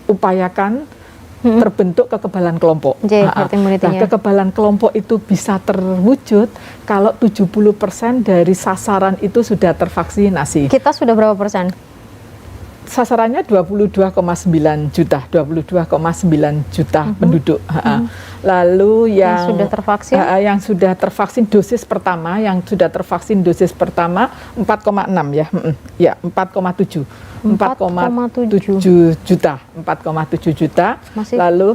upayakan terbentuk kekebalan kelompok. Kekebalan kelompok itu bisa terwujud kalau 70% dari sasaran itu sudah tervaksinasi. Kita sudah berapa persen? Sasarannya 22,9 juta penduduk. Lalu yang sudah tervaksin? Yang sudah tervaksin dosis pertama, 4,6 ya. Ya, 4,7 juta. Lalu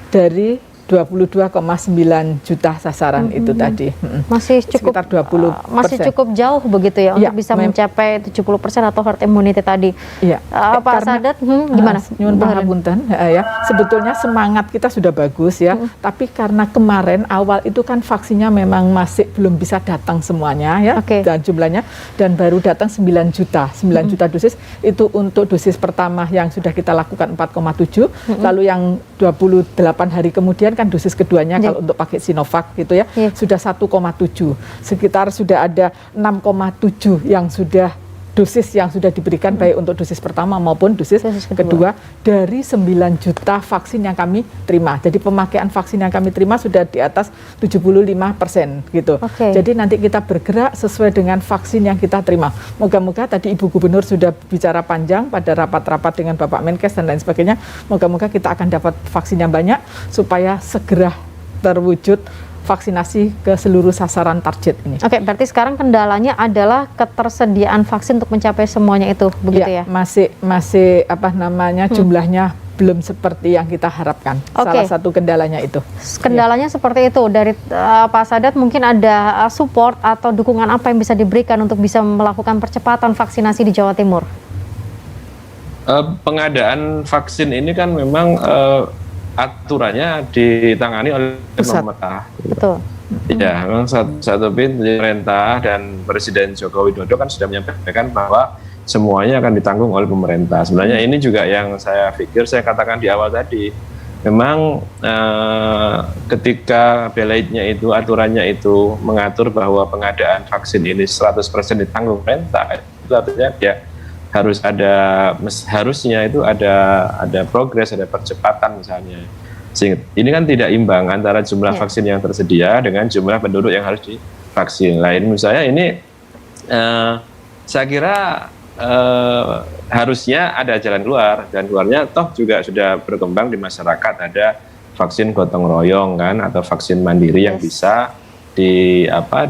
dari 22,9 juta sasaran itu tadi. Masih cukup sekitar 20%. Masih cukup jauh begitu ya untuk bisa mencapai 70% atau herd immunity tadi. Iya. Pak Sadat, gimana? Nyuwun pangapunten ya. Sebetulnya semangat kita sudah bagus ya, tapi karena kemarin awal itu kan vaksinnya memang masih belum bisa datang semuanya ya, dan jumlahnya, dan baru datang 9 juta dosis itu untuk dosis pertama yang sudah kita lakukan 4,7, lalu yang 28 hari kemudian kan dosis keduanya kalau untuk pakai Sinovac gitu ya, sudah 1,7. Sekitar sudah ada 6,7 yang sudah dosis yang sudah diberikan baik untuk dosis pertama maupun dosis kedua dari 9 juta vaksin yang kami terima. Jadi pemakaian vaksin yang kami terima sudah di atas 75% gitu. Jadi nanti kita bergerak sesuai dengan vaksin yang kita terima. Moga-moga tadi Ibu Gubernur sudah bicara panjang pada rapat-rapat dengan Bapak Menkes dan lain sebagainya. Moga-moga kita akan dapat vaksin yang banyak supaya segera terwujud vaksinasi ke seluruh sasaran target ini. Berarti sekarang kendalanya adalah ketersediaan vaksin untuk mencapai semuanya itu, begitu ya? Masih jumlahnya belum seperti yang kita harapkan. Oke. Salah satu kendalanya itu. Kendalanya seperti itu. Dari Pak Sadat mungkin ada support atau dukungan apa yang bisa diberikan untuk bisa melakukan percepatan vaksinasi di Jawa Timur? Pengadaan vaksin ini kan memang aturannya ditangani oleh pemerintah. Betul. Ya, memang satu pintu pemerintah dan Presiden Joko Widodo kan sudah menyampaikan bahwa semuanya akan ditanggung oleh pemerintah. Sebenarnya ini juga yang saya pikir saya katakan di awal tadi. Memang ketika belaidnya itu, aturannya itu mengatur bahwa pengadaan vaksin ini 100% ditanggung pemerintah, itu artinya ya harusnya itu ada progres, ada percepatan misalnya. Sehingga ini kan tidak imbang antara jumlah vaksin yang tersedia dengan jumlah penduduk yang harus divaksin. Nah, ini menurut saya ini saya kira harusnya ada jalan keluar, dan keluarnya toh juga sudah berkembang di masyarakat, ada vaksin gotong royong kan, atau vaksin mandiri yang bisa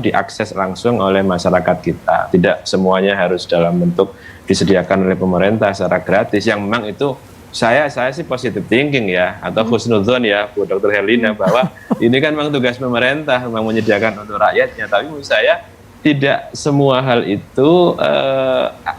diakses langsung oleh masyarakat kita. Tidak semuanya harus dalam bentuk disediakan oleh pemerintah secara gratis, yang memang itu saya sih positive thinking ya, atau husnudzon ya Bu Dr. Herlina, bahwa ini kan memang tugas pemerintah memang menyediakan untuk rakyatnya. Tapi menurut saya tidak semua hal itu,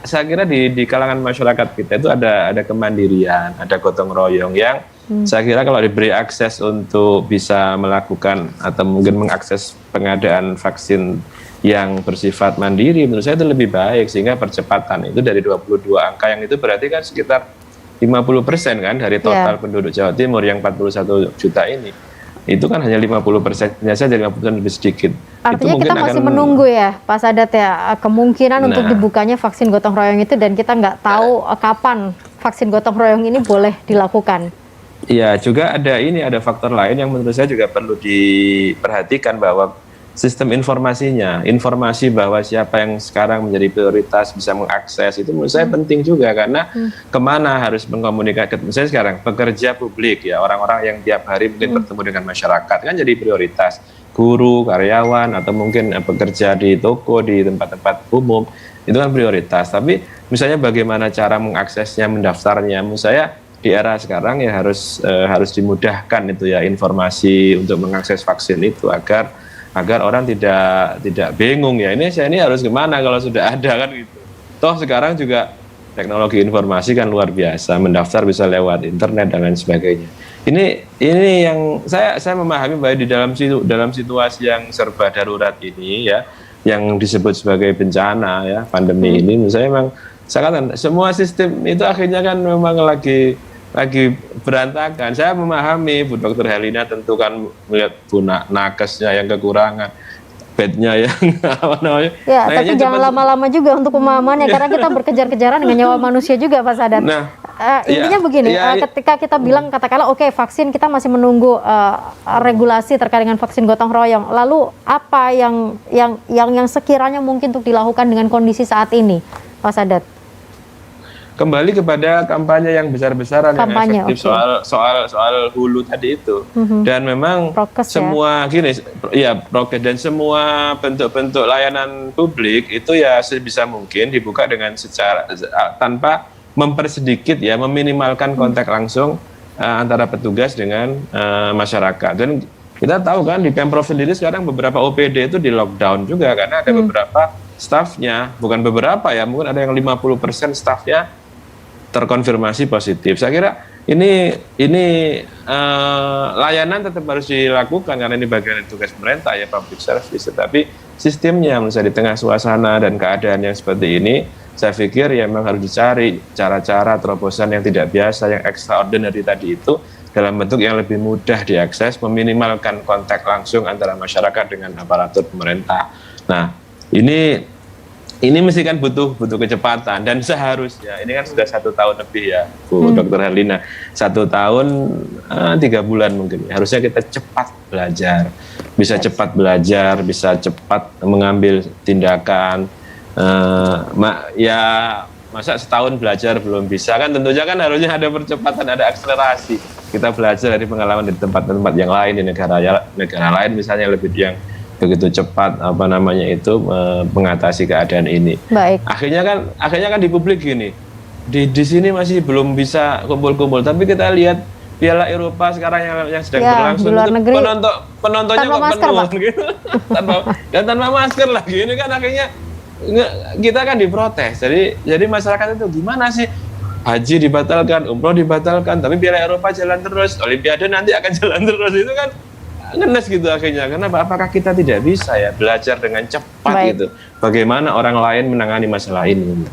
saya kira di kalangan masyarakat kita itu ada kemandirian, ada gotong royong yang saya kira kalau diberi akses untuk bisa melakukan atau mungkin mengakses pengadaan vaksin yang bersifat mandiri, menurut saya itu lebih baik, sehingga percepatan itu dari 22 angka yang itu berarti kan sekitar 50% kan dari total penduduk Jawa Timur yang 41 juta ini. Itu kan hanya 50%-nya saja, 50% lebih sedikit. Artinya itu kita masih menunggu ya Pak Sadat ya, kemungkinan untuk dibukanya vaksin gotong royong itu, dan kita nggak tahu kapan vaksin gotong royong ini boleh dilakukan. Iya, juga ada faktor lain yang menurut saya juga perlu diperhatikan, bahwa sistem informasi bahwa siapa yang sekarang menjadi prioritas bisa mengakses itu menurut saya penting juga, karena kemana harus mengkomunikasikan. Misalnya sekarang pekerja publik ya, orang-orang yang tiap hari mungkin bertemu dengan masyarakat kan jadi prioritas, guru, karyawan, atau mungkin pekerja di toko, di tempat-tempat umum, itu kan prioritas. Tapi misalnya bagaimana cara mengaksesnya, mendaftarnya, menurut saya di era sekarang ya harus dimudahkan itu ya, informasi untuk mengakses vaksin itu, agar orang tidak bingung ya, ini harus gimana kalau sudah ada kan gitu. Toh sekarang juga teknologi informasi kan luar biasa, mendaftar bisa lewat internet dan lain sebagainya. Ini yang saya memahami bahwa di dalam situasi yang serba darurat ini ya, yang disebut sebagai bencana ya, pandemi ini, menurut saya memang saya katakan semua sistem itu akhirnya kan memang lagi berantakan. Saya memahami Bu Dr. Herlina tentu kan melihat Bu nakesnya yang kekurangan, bednya yang apa namanya. Ya, tapi jangan lama-lama juga untuk pemahamannya, karena kita berkejar-kejaran dengan nyawa manusia juga Pak Sadat. Nah, intinya begini, ketika kita bilang katakanlah oke, vaksin kita masih menunggu regulasi terkait dengan vaksin gotong royong. Lalu apa yang sekiranya mungkin untuk dilakukan dengan kondisi saat ini, Pak Sadat? Kembali kepada kampanye yang besar-besaran, yang efektif, soal hulu tadi itu. Dan memang prokes semua prokes, dan semua bentuk-bentuk layanan publik itu ya sebisa mungkin dibuka dengan tanpa mempersedikit ya, meminimalkan kontak langsung antara petugas dengan masyarakat. Dan kita tahu kan di Pemprov sendiri sekarang beberapa OPD itu di lockdown juga, karena ada beberapa stafnya, bukan beberapa ya, mungkin ada yang 50% stafnya terkonfirmasi positif. Saya kira ini layanan tetap harus dilakukan, karena ini bagian dari tugas pemerintah ya, public service. Tetapi sistemnya misalnya di tengah suasana dan keadaan yang seperti ini, saya pikir ya memang harus dicari cara-cara terobosan yang tidak biasa, yang extraordinary tadi itu, dalam bentuk yang lebih mudah diakses, meminimalkan kontak langsung antara masyarakat dengan aparatur pemerintah. Nah, ini mesti kan butuh kecepatan, dan seharusnya ini kan sudah 1 tahun lebih ya Bu Dr. Herlina, 1 tahun 3 bulan mungkin, harusnya kita cepat belajar, bisa cepat mengambil tindakan. Masa setahun belajar belum bisa kan, tentunya kan harusnya ada percepatan, ada akselerasi. Kita belajar dari pengalaman di tempat-tempat yang lain, di negara lain misalnya lebih yang begitu cepat mengatasi keadaan ini. Baik. Akhirnya kan di publik gini, di sini masih belum bisa kumpul-kumpul. Tapi kita lihat Piala Eropa sekarang yang sedang Ya, berlangsung di luar itu negeri. penontonnya Tanpa kok masker, penuh Pak. gitu. tanpa masker lagi. Ini kan akhirnya kita kan diprotes. Jadi masyarakat itu gimana sih? Haji dibatalkan, umroh dibatalkan, tapi Piala Eropa jalan terus, Olimpiade nanti akan jalan terus. Itu kan ngenes gitu akhirnya. Kenapa? Apakah kita tidak bisa ya belajar dengan cepat Baik. gitu? Bagaimana orang lain menangani masalah ini?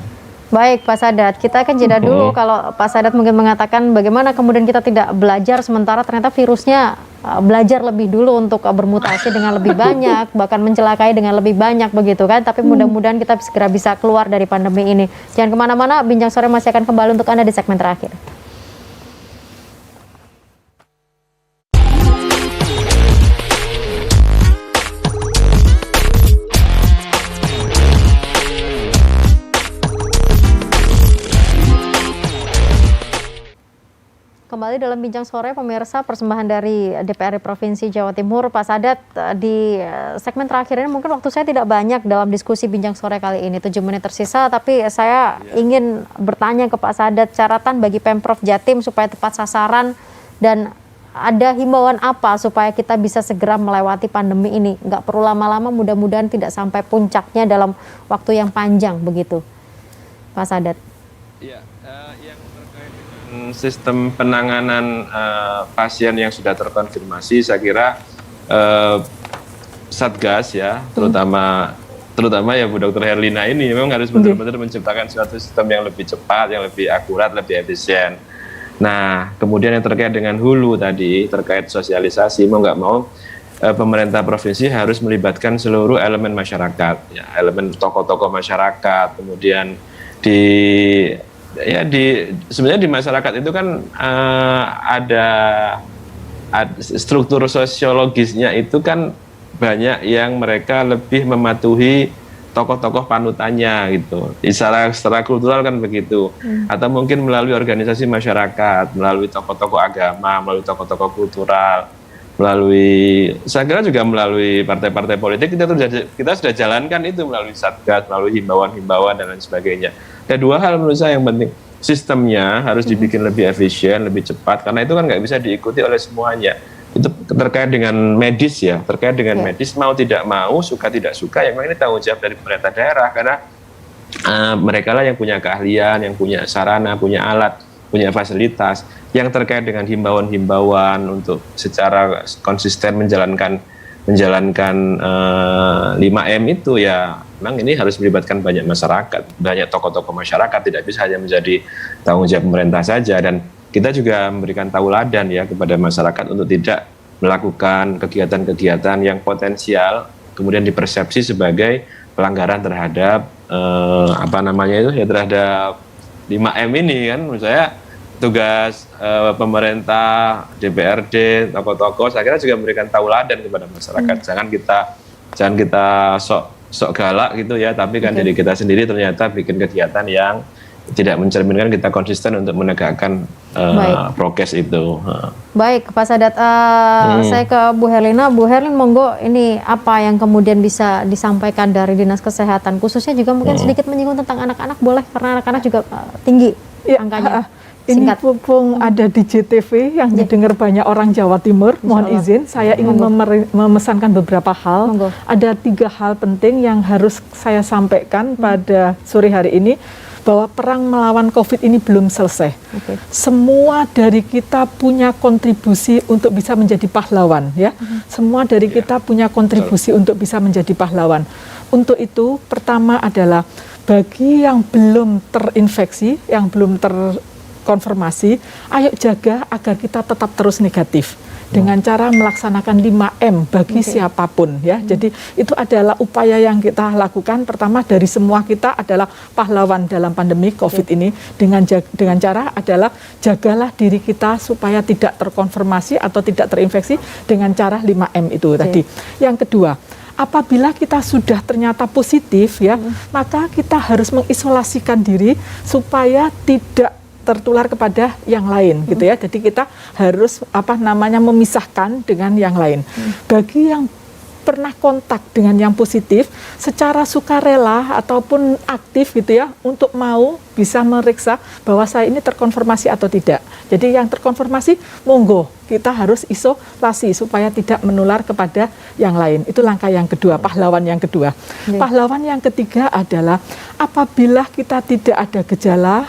Baik, Pak Sadat, kita akan jeda dulu. Kalau Pak Sadat mungkin mengatakan bagaimana kemudian kita tidak belajar sementara ternyata virusnya belajar lebih dulu untuk bermutasi dengan lebih banyak, bahkan mencelakai dengan lebih banyak begitu kan. Tapi mudah-mudahan kita segera bisa keluar dari pandemi ini. Jangan kemana-mana, Bincang Sore masih akan kembali untuk Anda di segmen terakhir. Kembali dalam Bincang Sore, pemirsa, persembahan dari DPRD Provinsi Jawa Timur. Pak Sadat, di segmen terakhir ini mungkin waktu saya tidak banyak dalam diskusi Bincang Sore kali ini, 7 menit tersisa, tapi saya ingin bertanya ke Pak Sadat, catatan bagi Pemprov Jatim supaya tepat sasaran dan ada himbauan apa supaya kita bisa segera melewati pandemi ini? Nggak perlu lama-lama, mudah-mudahan tidak sampai puncaknya dalam waktu yang panjang begitu, Pak Sadat. Ya, yang terkait dengan sistem penanganan pasien yang sudah terkonfirmasi, saya kira Satgas ya, terutama ya Bu Dr. Herlina ini memang harus benar-benar menciptakan suatu sistem yang lebih cepat, yang lebih akurat, lebih efisien. Nah, kemudian yang terkait dengan hulu tadi, terkait sosialisasi, mau nggak mau pemerintah provinsi harus melibatkan seluruh elemen masyarakat, ya, elemen tokoh-tokoh masyarakat, kemudian sebenarnya di masyarakat itu kan ada struktur sosiologisnya itu kan banyak yang mereka lebih mematuhi tokoh-tokoh panutannya gitu. Secara kultural kan begitu. Atau mungkin melalui organisasi masyarakat, melalui tokoh-tokoh agama, melalui tokoh-tokoh kultural, saya kira juga melalui partai-partai politik kita sudah jalankan itu melalui Satgas, melalui himbauan-himbauan dan lain sebagainya. Ada dua hal menurut saya yang penting. Sistemnya harus dibikin lebih efisien, lebih cepat, karena itu kan nggak bisa diikuti oleh semuanya. Itu terkait dengan medis ya, terkait dengan medis, mau tidak mau, suka tidak suka, yang memang ini tanggung jawab dari pemerintah daerah, karena mereka lah yang punya keahlian, yang punya sarana, punya alat, punya fasilitas, yang terkait dengan himbauan-himbauan untuk secara konsisten menjalankan 5M itu ya, memang ini harus melibatkan banyak masyarakat, banyak tokoh-tokoh masyarakat, tidak bisa hanya menjadi tanggung jawab pemerintah saja. Dan kita juga memberikan tauladan ya kepada masyarakat untuk tidak melakukan kegiatan-kegiatan yang potensial kemudian dipersepsi sebagai pelanggaran terhadap terhadap 5M ini kan. Menurut saya tugas pemerintah, DPRD, tokoh-tokoh saya kira juga memberikan tauladan kepada masyarakat. Jangan kita sok galak gitu ya, tapi kan diri kita sendiri ternyata bikin kegiatan yang tidak mencerminkan kita konsisten untuk menegakkan prokes itu. Baik, Pak Sadat, saya ke Bu Herlina. Bu Herlin, monggo, ini apa yang kemudian bisa disampaikan dari Dinas Kesehatan, khususnya juga mungkin sedikit menyinggung tentang anak-anak, boleh, karena anak-anak juga tinggi angkanya. Ini pun ada di JTV yang didengar banyak orang Jawa Timur. Mohon izin, saya ingin memesankan beberapa hal. Monggo. Ada 3 hal penting yang harus saya sampaikan pada sore hari ini, bahwa perang melawan COVID ini belum selesai. Semua dari kita punya kontribusi untuk bisa menjadi pahlawan, ya. Semua dari kita punya kontribusi untuk bisa menjadi pahlawan. Untuk itu, pertama adalah bagi yang belum terinfeksi, yang belum terkonfirmasi, ayo jaga agar kita tetap terus negatif dengan cara melaksanakan 5M bagi siapapun, ya. Jadi itu adalah upaya yang kita lakukan. Pertama dari semua kita adalah pahlawan dalam pandemi COVID ini, dengan cara adalah jagalah diri kita supaya tidak terkonfirmasi atau tidak terinfeksi dengan cara 5M itu tadi. Yang kedua, apabila kita sudah ternyata positif, ya, maka kita harus mengisolasikan diri supaya tidak tertular kepada yang lain, gitu ya. Jadi kita harus memisahkan dengan yang lain. Bagi yang pernah kontak dengan yang positif secara sukarela ataupun aktif gitu ya, untuk mau bisa meriksa bahwa saya ini terkonfirmasi atau tidak. Jadi yang terkonfirmasi monggo, kita harus isolasi supaya tidak menular kepada yang lain. Itu langkah yang kedua, pahlawan yang kedua. Pahlawan yang ketiga adalah apabila kita tidak ada gejala,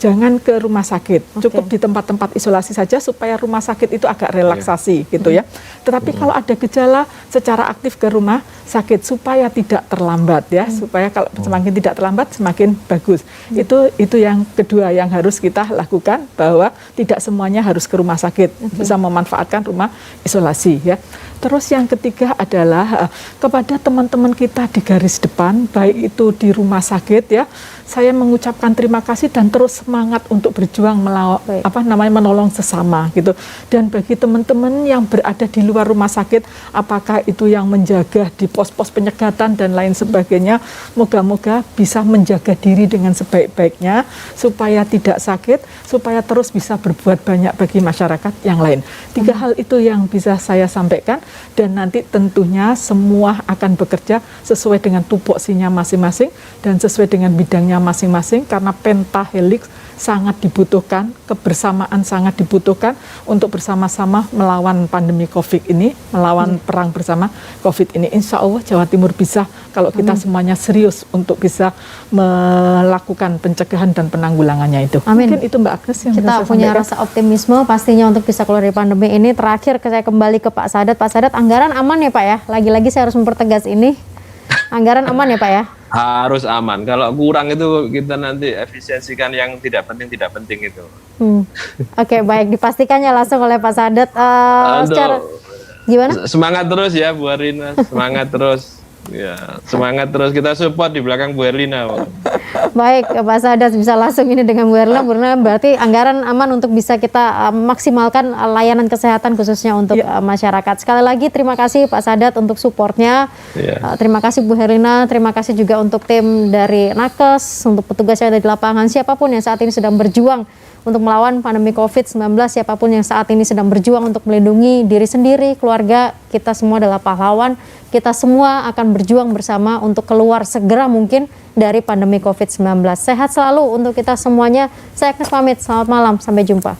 jangan ke rumah sakit. Cukup di tempat-tempat isolasi saja supaya rumah sakit itu agak relaksasi gitu ya. Tetapi kalau ada gejala, secara aktif ke rumah sakit supaya tidak terlambat ya, supaya kalau semakin tidak terlambat semakin bagus. Itu yang kedua yang harus kita lakukan, bahwa tidak semuanya harus ke rumah sakit, bisa memanfaatkan rumah isolasi ya. Terus yang ketiga adalah kepada teman-teman kita di garis depan, baik itu di rumah sakit ya, saya mengucapkan terima kasih dan terus semangat untuk berjuang menolong sesama gitu. Dan bagi teman-teman yang berada di luar rumah sakit, apakah itu yang menjaga di pos-pos penyekatan dan lain sebagainya, moga-moga bisa menjaga diri dengan sebaik-baiknya supaya tidak sakit, supaya terus bisa berbuat banyak bagi masyarakat yang lain. 3 hal itu yang bisa saya sampaikan, dan nanti tentunya semua akan bekerja sesuai dengan tupoksinya masing-masing dan sesuai dengan bidangnya masing-masing, karena pentahelix sangat dibutuhkan, kebersamaan sangat dibutuhkan untuk bersama-sama melawan pandemi COVID ini, melawan perang bersama COVID ini. Insya Allah Jawa Timur bisa, kalau kita semuanya serius untuk bisa melakukan pencegahan dan penanggulangannya itu. Amin. Mungkin itu Mbak Agnes yang Kita bisa punya sampaikan. rasa optimisme pastinya untuk bisa keluar dari pandemi ini. Terakhir saya kembali ke Pak Sadat. Pak Sadat, anggaran aman ya Pak ya? Lagi-lagi saya harus mempertegas ini. Anggaran aman ya Pak ya? Harus aman. Kalau kurang itu kita nanti efisiensikan yang tidak penting itu. Oke, baik, dipastikannya langsung oleh Pak Sadat. Secara gimana? Semangat terus ya Bu Herlina, semangat terus. Ya, semangat terus, kita support di belakang Bu Herlina. Baik, Pak Sadat bisa langsung ini dengan Bu Herlina. Bu Herlina, berarti anggaran aman untuk bisa kita maksimalkan layanan kesehatan khususnya untuk masyarakat. Sekali lagi terima kasih Pak Sadat untuk supportnya. Terima kasih Bu Herlina, terima kasih juga untuk tim dari Nakes, untuk petugas yang ada di lapangan, siapapun yang saat ini sedang berjuang untuk melawan pandemi COVID-19, siapapun yang saat ini sedang berjuang untuk melindungi diri sendiri, keluarga, kita semua adalah pahlawan. Kita semua akan berjuang bersama untuk keluar segera mungkin dari pandemi COVID-19. Sehat selalu untuk kita semuanya. Saya Agnes pamit, selamat malam, sampai jumpa.